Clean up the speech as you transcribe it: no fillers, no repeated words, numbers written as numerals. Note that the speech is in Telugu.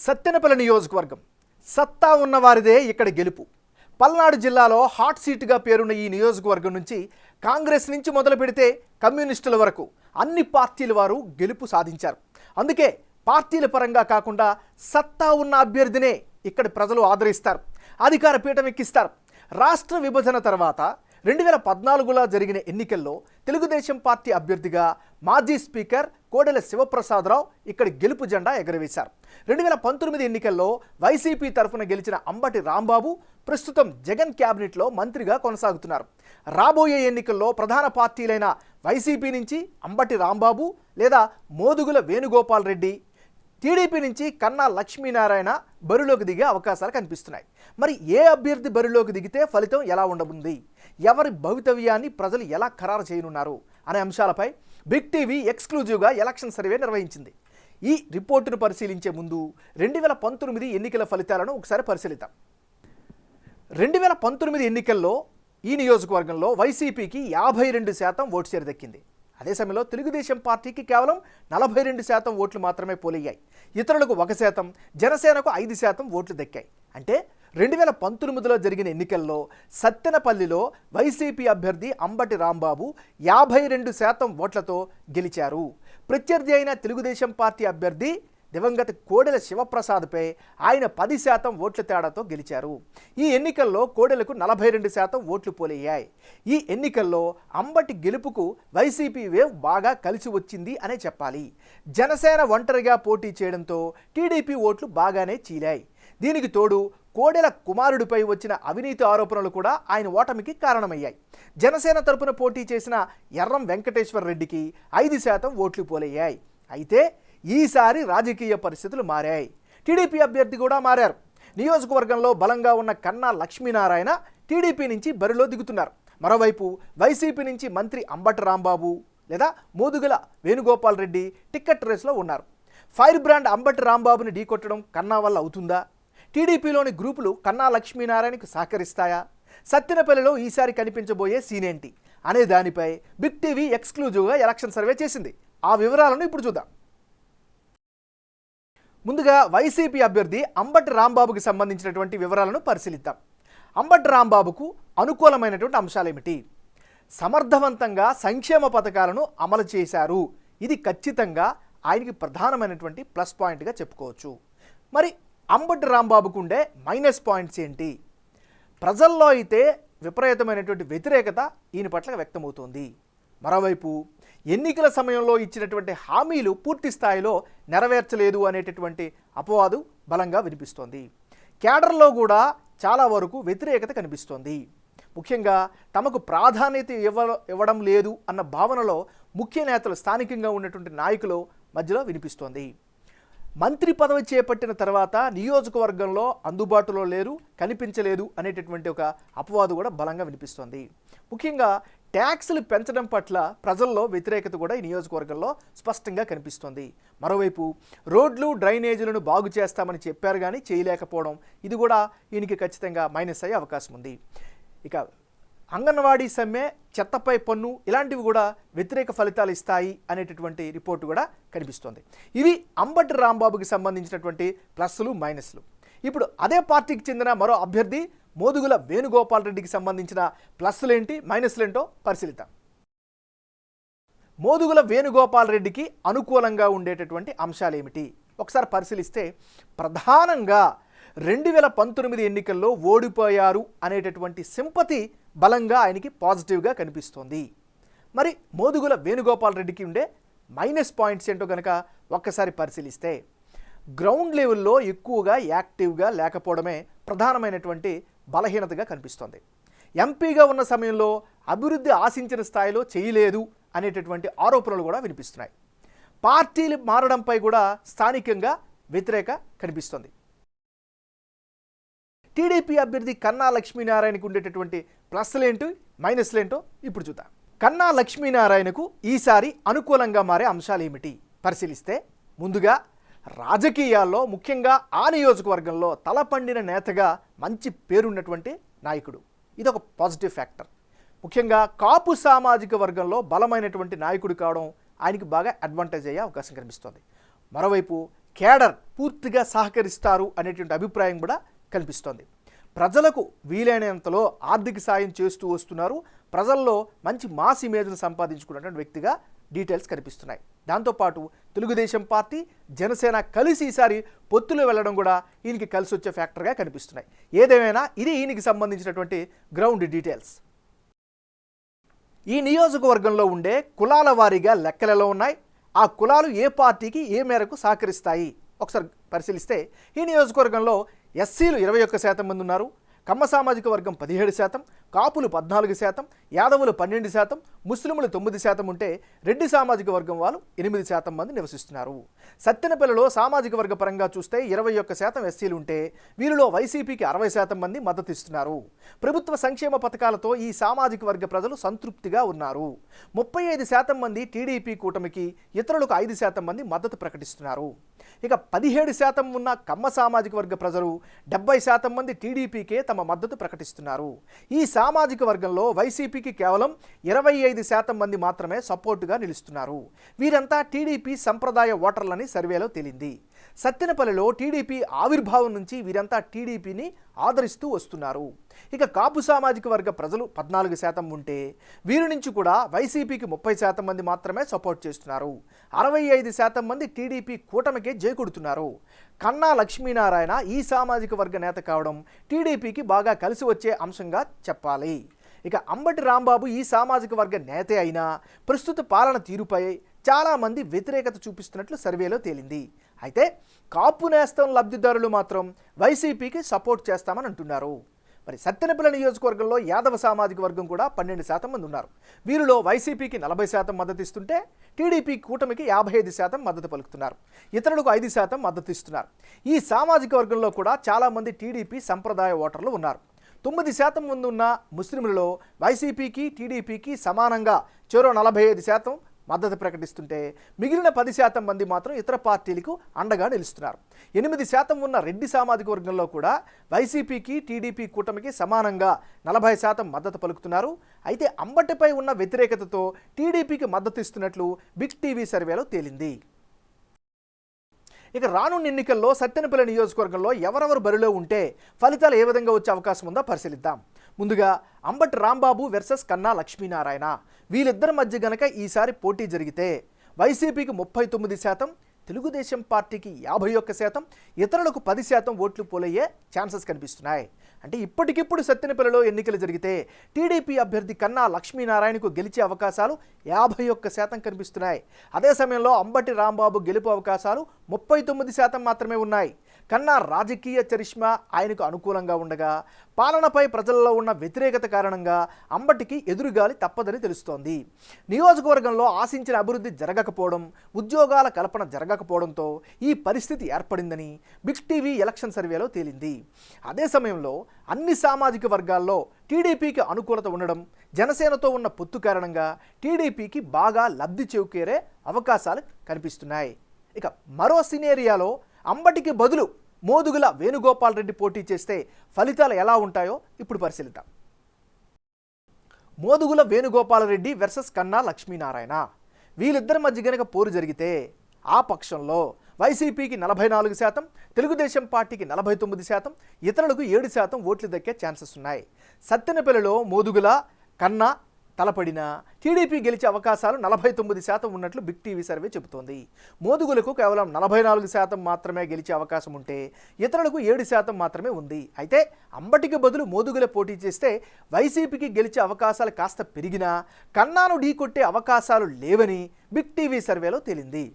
సత్తెనపల్లి నియోజకవర్గం సత్తా ఉన్నవారిదే ఇక్కడ గెలుపు. పల్నాడు జిల్లాలో హాట్ సీటుగా పేరున్న ఈ నియోజకవర్గం నుంచి కాంగ్రెస్ నుంచి మొదలు పెడితే కమ్యూనిస్టుల వరకు అన్ని పార్టీల వారు గెలుపు సాధించారు. అందుకే పార్టీల పరంగా కాకుండా సత్తా ఉన్న అభ్యర్థినే ఇక్కడ ప్రజలు ఆదరిస్తారు, అధికార పీఠం ఎక్కిస్తారు. రాష్ట్ర విభజన తర్వాత 2014లో జరిగిన ఎన్నికల్లో తెలుగుదేశం పార్టీ అభ్యర్థిగా మాజీ స్పీకర్ కోడెల శివప్రసాదరావు ఇక్కడ గెలుపు జెండా ఎగరవేశారు. 2019 ఎన్నికల్లో వైసీపీ తరఫున గెలిచిన అంబటి రాంబాబు ప్రస్తుతం జగన్ క్యాబినెట్లో మంత్రిగా కొనసాగుతున్నారు. రాబోయే ఎన్నికల్లో ప్రధాన పార్టీలైన వైసీపీ నుంచి అంబటి రాంబాబు లేదా మోదుగుల వేణుగోపాల్ రెడ్డి, టీడీపీ నుంచి కన్నా లక్ష్మీనారాయణ బరిలోకి దిగే అవకాశాలు కనిపిస్తున్నాయి. మరి ఏ అభ్యర్థి బరిలోకి దిగితే ఫలితం ఎలా ఉండబోతుంది, ఎవరి భవితవ్యాన్ని ప్రజలు ఎలా ఖరారు చేయనున్నారు అనే అంశాలపై బిగ్ టీవీ ఎక్స్క్లూజివ్గా ఎలక్షన్ సర్వే నిర్వహించింది. ఈ రిపోర్టును పరిశీలించే ముందు 2019 ఎన్నికల ఫలితాలను ఒకసారి పరిశీలిద్దాం. 2019 ఎన్నికల్లో ఈ నియోజకవర్గంలో వైసీపీకి 52% ఓటు షేర్ దక్కింది. అదే సమయంలో తెలుగుదేశం పార్టీకి కేవలం 42% ఓట్లు మాత్రమే పోలయ్యాయి. ఇతరులకు 1%, జనసేనకు 5% ఓట్లు దక్కాయి. అంటే 2019లో జరిగిన ఎన్నికల్లో సత్తెనపల్లిలో వైసీపీ అభ్యర్థి అంబటి రాంబాబు 52% ఓట్లతో గెలిచారు. ప్రత్యర్థి అయిన తెలుగుదేశం పార్టీ అభ్యర్థి దివంగత కోడెల శివప్రసాద్పై ఆయన 10% ఓట్ల తేడాతో గెలిచారు. ఈ ఎన్నికల్లో కోడెలకు 42% ఓట్లు పోలయ్యాయి. ఈ ఎన్నికల్లో అంబటి గెలుపుకు వైసీపీ వేవ్ బాగా కలిసి వచ్చింది అనే చెప్పాలి. జనసేన ఒంటరిగా పోటీ చేయడంతో టీడీపీ ఓట్లు బాగానే చీలాయి. దీనికి తోడు కోడెల కుమారుడిపై వచ్చిన అవినీతి ఆరోపణలు కూడా ఆయన ఓటమికి కారణమయ్యాయి. జనసేన తరపున పోటీ చేసిన ఎర్రం వెంకటేశ్వర రెడ్డికి 5% ఓట్లు పోలయ్యాయి. అయితే ఈసారి రాజకీయ పరిస్థితులు మారాయి. టీడీపీ అభ్యర్థి కూడా మారారు. నియోజకవర్గంలో బలంగా ఉన్న కన్నా లక్ష్మీనారాయణ టీడీపీ నుంచి బరిలో దిగుతున్నారు. మరోవైపు వైసీపీ నుంచి మంత్రి అంబటి రాంబాబు లేదా మోదుగుల వేణుగోపాల్ రెడ్డి టికెట్ రేసులో ఉన్నారు. ఫైర్ బ్రాండ్ అంబటి రాంబాబుని ఢీకొట్టడం కన్నా వల్ల అవుతుందా? టీడీపీలోని గ్రూపులు కన్నా లక్ష్మీనారాయణకు సహకరిస్తాయా? సత్తెనపల్లిలో ఈసారి కనిపించబోయే సీన్ ఏంటి అనే దానిపై బిగ్ టీవీ ఎక్స్క్లూజివ్గా ఎలక్షన్ సర్వే చేసింది. ఆ వివరాలను ఇప్పుడు చూద్దాం. ముందుగా వైసీపీ అభ్యర్థి అంబటి రాంబాబుకి సంబంధించినటువంటి వివరాలను పరిశీలిద్దాం. అంబటి రాంబాబుకు అనుకూలమైనటువంటి అంశాలేమిటి? సమర్థవంతంగా సంక్షేమ పథకాలను అమలు చేశారు. ఇది ఖచ్చితంగా ఆయనకి ప్రధానమైనటువంటి ప్లస్ పాయింట్గా చెప్పుకోవచ్చు. మరి అంబటి రాంబాబుకు ఉండే మైనస్ పాయింట్స్ ఏంటి? ప్రజల్లో అయితే విపరీతమైనటువంటి వ్యతిరేకత ఈయన పట్ల వ్యక్తమవుతోంది. మరోవైపు ఎన్నికల సమయంలో ఇచ్చినటువంటి హామీలు పూర్తి స్థాయిలో నెరవేర్చలేదు అనేటటువంటి అపవాదు బలంగా వినిపిస్తోంది. కేడర్లో కూడా చాలా వరకు వ్యతిరేకత కనిపిస్తోంది. ముఖ్యంగా తమకు ప్రాధాన్యత ఇవ్వడం లేదు అన్న భావనలో ముఖ్య నేతలు, స్థానికంగా ఉన్నటువంటి నాయకులు మధ్యలో వినిపిస్తోంది. మంత్రి పదవి చేపట్టిన తర్వాత నియోజకవర్గంలో అందుబాటులో లేరు, కనిపించలేదు అనేటటువంటి ఒక అపవాదు కూడా బలంగా వినిపిస్తోంది. ముఖ్యంగా ట్యాక్సులు పెంచడం పట్ల ప్రజల్లో వ్యతిరేకత కూడా ఈ నియోజకవర్గంలో స్పష్టంగా కనిపిస్తోంది. మరోవైపు రోడ్లు, డ్రైనేజీలను బాగు చేస్తామని చెప్పారు కానీ చేయలేకపోవడం, ఇది కూడా ఈయనకి ఖచ్చితంగా మైనస్ అయ్యే అవకాశం ఉంది. ఇక అంగన్వాడీ సమ్మె, చెత్తపై పన్ను ఇలాంటివి కూడా వ్యతిరేక ఫలితాలు ఇస్తాయి అనేటటువంటి రిపోర్టు కూడా కనిపిస్తోంది. ఇవి అంబటి రాంబాబుకి సంబంధించినటువంటి ప్లస్లు, మైనస్లు. ఇప్పుడు అదే పార్టీకి చెందిన మరో అభ్యర్థి మోదుగుల వేణుగోపాల్ రెడ్డికి సంబంధించిన ప్లస్లేంటి, మైనస్లేంటో పరిశీలిద్దాం. మోదుగుల వేణుగోపాల్ రెడ్డికి అనుకూలంగా ఉండేటటువంటి అంశాలు ఏమిటి ఒకసారి పరిశీలిస్తే, ప్రధానంగా 2019 ఎన్నికల్లో ఓడిపోయారు అనేటటువంటి సింపతి బలంగా ఆయనకి పాజిటివ్గా కనిపిస్తోంది. మరి మోదుగుల వేణుగోపాల్ రెడ్డికి ఉండే మైనస్ పాయింట్స్ ఏంటో కనుక ఒక్కసారి పరిశీలిస్తే, గ్రౌండ్ లెవెల్లో ఎక్కువగా యాక్టివ్గా లేకపోవడమే ప్రధానమైనటువంటి బలహీనతగా కనిపిస్తోంది. ఎంపీగా ఉన్న సమయంలో అభివృద్ధి ఆశించిన స్థాయిలో చేయలేదు అనేటటువంటి ఆరోపణలు కూడా వినిపిస్తున్నాయి. పార్టీలు మారడంపై కూడా స్థానికంగా వ్యతిరేక కనిపిస్తోంది. టీడీపీ అభ్యర్థి కన్నా లక్ష్మీనారాయణకు ఉండేటటువంటి ప్లస్లేంటో, మైనస్లేంటో ఇప్పుడు చూద్దాం. కన్నా లక్ష్మీనారాయణకు ఈసారి అనుకూలంగా మారే అంశాలు ఏమిటి పరిశీలిస్తే, ముందుగా రాజకీయాల్లో ముఖ్యంగా ఆ నియోజకవర్గంలో తలపండిన నేతగా మంచి పేరున్నటువంటి నాయకుడు. ఇది ఒక పాజిటివ్ ఫ్యాక్టర్. ముఖ్యంగా కాపు సామాజిక వర్గంలో బలమైనటువంటి నాయకుడు కావడం ఆయనకి బాగా అడ్వాంటేజ్ అయ్యే అవకాశం కనిపిస్తోంది. మరోవైపు కేడర్ పూర్తిగా సహకరిస్తారు అనేటువంటి అభిప్రాయం కూడా కనిపిస్తోంది. ప్రజలకు వీలైనంతలో ఆర్థిక సాయం చేస్తూ వస్తున్నారు. ప్రజల్లో మంచి మాస్ ఇమేజ్ను సంపాదించుకున్నటువంటి వ్యక్తిగా డీటెయిల్స్ కనిపిస్తున్నాయి. దాంతోపాటు తెలుగుదేశం పార్టీ, జనసేన కలిసి ఈసారి పొత్తులు వెళ్ళడం కూడా ఈయనకి కలిసి వచ్చే ఫ్యాక్టర్గా కనిపిస్తున్నాయి. ఏదేమైనా ఇది ఈయనకి సంబంధించినటువంటి గ్రౌండ్ డీటెయిల్స్. ఈ నియోజకవర్గంలో ఉండే కులాల వారీగా లెక్కలు ఎలా ఉన్నాయి, ఆ కులాలు ఏ పార్టీకి ఏ మేరకు సహకరిస్తాయి ఒకసారి పరిశీలిస్తే ఈ నియోజకవర్గంలో ఎస్సీలు 21% మంది ఉన్నారు, కమ్మ సామాజిక వర్గం 17%, కాపులు 14%, యాదవులు 12%, ముస్లింలు 9% ఉంటే రెడ్డి సామాజిక వర్గం వాళ్ళు 8% మంది నివసిస్తున్నారు. సత్తెనపల్లిలో సామాజిక వర్గ పరంగా చూస్తే 21% ఎస్సీలు ఉంటే వీరిలో వైసీపీకి 60% మంది మద్దతు ఇస్తున్నారు. ప్రభుత్వ సంక్షేమ పథకాలతో ఈ సామాజిక వర్గ ప్రజలు సంతృప్తిగా ఉన్నారు. 35% మంది టీడీపీ కూటమికి, ఇతరులకు 5% మంది మద్దతు ప్రకటిస్తున్నారు. ఇక 17% ఉన్న కమ్మ సామాజిక వర్గ ప్రజలు 70% మంది టీడీపీకే తమ మద్దతు ప్రకటిస్తున్నారు. ఈ సామాజిక వర్గంలో వైసీపీకి కేవలం 25% మంది మాత్రమే సపోర్టుగా నిలుస్తున్నారు. వీరంతా టీడీపీ సంప్రదాయ ఓటర్లని సర్వేలో తేలింది. సత్తెనపల్లిలో టీడీపీ ఆవిర్భావం నుంచి వీరంతా టీడీపీని ఆదరిస్తూ వస్తున్నారు. ఇక కాపు సామాజిక వర్గ ప్రజలు 14% ఉంటే వీరి నుంచి కూడా వైసీపీకి 30% మంది మాత్రమే సపోర్ట్ చేస్తున్నారు. 65% మంది టీడీపీ కూటమికే జైకొడుతున్నారు. కన్నా లక్ష్మీనారాయణ ఈ సామాజిక వర్గ నేత కావడం టీడీపీకి బాగా కలిసి వచ్చే అంశంగా చెప్పాలి. ఇక అంబటి రాంబాబు ఈ సామాజిక వర్గ నేతే అయినా ప్రస్తుత పాలన తీరుపై చాలామంది వ్యతిరేకత చూపిస్తున్నట్లు సర్వేలో తేలింది. అయితే కాపు నేస్తం లబ్ధిదారులు మాత్రం వైసీపీకి సపోర్ట్ చేస్తామని అంటున్నారు. మరి సత్తెనపల్లి నియోజకవర్గంలో యాదవ సామాజిక వర్గం కూడా 12% మంది ఉన్నారు. వీరిలో వైసీపీకి 40% మద్దతు ఇస్తుంటే టీడీపీ కూటమికి 55% మద్దతు పలుకుతున్నారు. ఇతరులకు 5% మద్దతు ఇస్తున్నారు. ఈ సామాజిక వర్గంలో కూడా చాలామంది టీడీపీ సంప్రదాయ ఓటర్లు ఉన్నారు. 9% మంది ఉన్న ముస్లింలలో వైసీపీకి, టీడీపీకి సమానంగా చెరో 45% మద్దతు ప్రకటిస్తుంటే మిగిలిన 10% మంది మాత్రం ఇతర పార్టీలకు అండగా నిలుస్తున్నారు. 8% ఉన్న రెడ్డి సామాజిక వర్గంలో కూడా వైసీపీకి, టీడీపీ కూటమికి సమానంగా 40% మద్దతు పలుకుతున్నారు. అయితే అంబటిపై ఉన్న వ్యతిరేకతతో టీడీపీకి మద్దతు ఇస్తున్నట్లు బిగ్ టీవీ సర్వేలో తేలింది. ఇక రానున్న ఎన్నికల్లో సత్తెనపల్లి నియోజకవర్గంలో ఎవరెవరు బరిలో ఉంటే ఫలితాలు ఏ విధంగా వచ్చే అవకాశం ఉందో పరిశీలిద్దాం. ముందుగా అంబటి రాంబాబు వర్సెస్ కన్నా లక్ష్మీనారాయణ, వీళ్ళిద్దరి మధ్య గనక ఈసారి పోటీ జరిగితే వైసీపీకి 39%, తెలుగుదేశం పార్టీకి 51%, ఇతరులకు 10% ఓట్లు పోలయ్యే ఛాన్సెస్ కనిపిస్తున్నాయి. అంటే ఇప్పటికిప్పుడు సత్తెనపల్లిలో ఎన్నికలు జరిగితే టీడీపీ అభ్యర్థి కన్నా లక్ష్మీనారాయణకు గెలిచే అవకాశాలు 51% కనిపిస్తున్నాయి. అదే సమయంలో అంబటి రాంబాబు గెలుపు అవకాశాలు 39% మాత్రమే ఉన్నాయి. కన్నా రాజకీయ చరిష్మా ఆయనకు అనుకూలంగా ఉండగా పాలనపై ప్రజల్లో ఉన్న వ్యతిరేకత కారణంగా అంబటికి ఎదురుగాలి తప్పదని తెలుస్తోంది. నియోజకవర్గంలో ఆశించిన అభివృద్ధి జరగకపోవడం, ఉద్యోగాల కల్పన జరగకపోవడంతో ఈ పరిస్థితి ఏర్పడిందని బిగ్ టీవీ ఎలక్షన్ సర్వేలో తేలింది. అదే సమయంలో అన్ని సామాజిక వర్గాల్లో టీడీపీకి అనుకూలత ఉండడం, జనసేనతో ఉన్న పొత్తు కారణంగా టీడీపీకి బాగా లబ్ధి చేకూరే అవకాశాలు కనిపిస్తున్నాయి. ఇక మరో సినేరియాలో అంబటికి బదులు మోదుగుల వేణుగోపాల్ రెడ్డి పోటీ చేస్తే ఫలితాలు ఎలా ఉంటాయో ఇప్పుడు పరిశీలిద్దాం. మోదుగుల వేణుగోపాల్ రెడ్డి వర్సెస్ కన్నా లక్ష్మీనారాయణ, వీళ్ళిద్దరి మధ్య గనక పోరు జరిగితే ఆ పక్షంలో వైసీపీకి 44%, తెలుగుదేశం పార్టీకి 49%, ఇతరులకు 7% ఓట్లు దక్కే ఛాన్సెస్ ఉన్నాయి. సత్తెనపల్లిలో మోదుగుల, కన్నా తలపడిన టీడీపీ గెలిచే అవకాశాలు 49% ఉన్నట్లు బిగ్ టీవీ సర్వే చెబుతోంది. మోదుగులకు కేవలం 44% మాత్రమే గెలిచే అవకాశం ఉంటే ఇతరులకు 7% మాత్రమే ఉంది. అయితే అంబటికి బదులు మోదుగుల పోటీ చేస్తే వైసీపీకి గెలిచే అవకాశాలు కాస్త పెరిగినా కన్నాను ఢీకొట్టే అవకాశాలు లేవని బిగ్ టీవీ సర్వేలో తేలింది.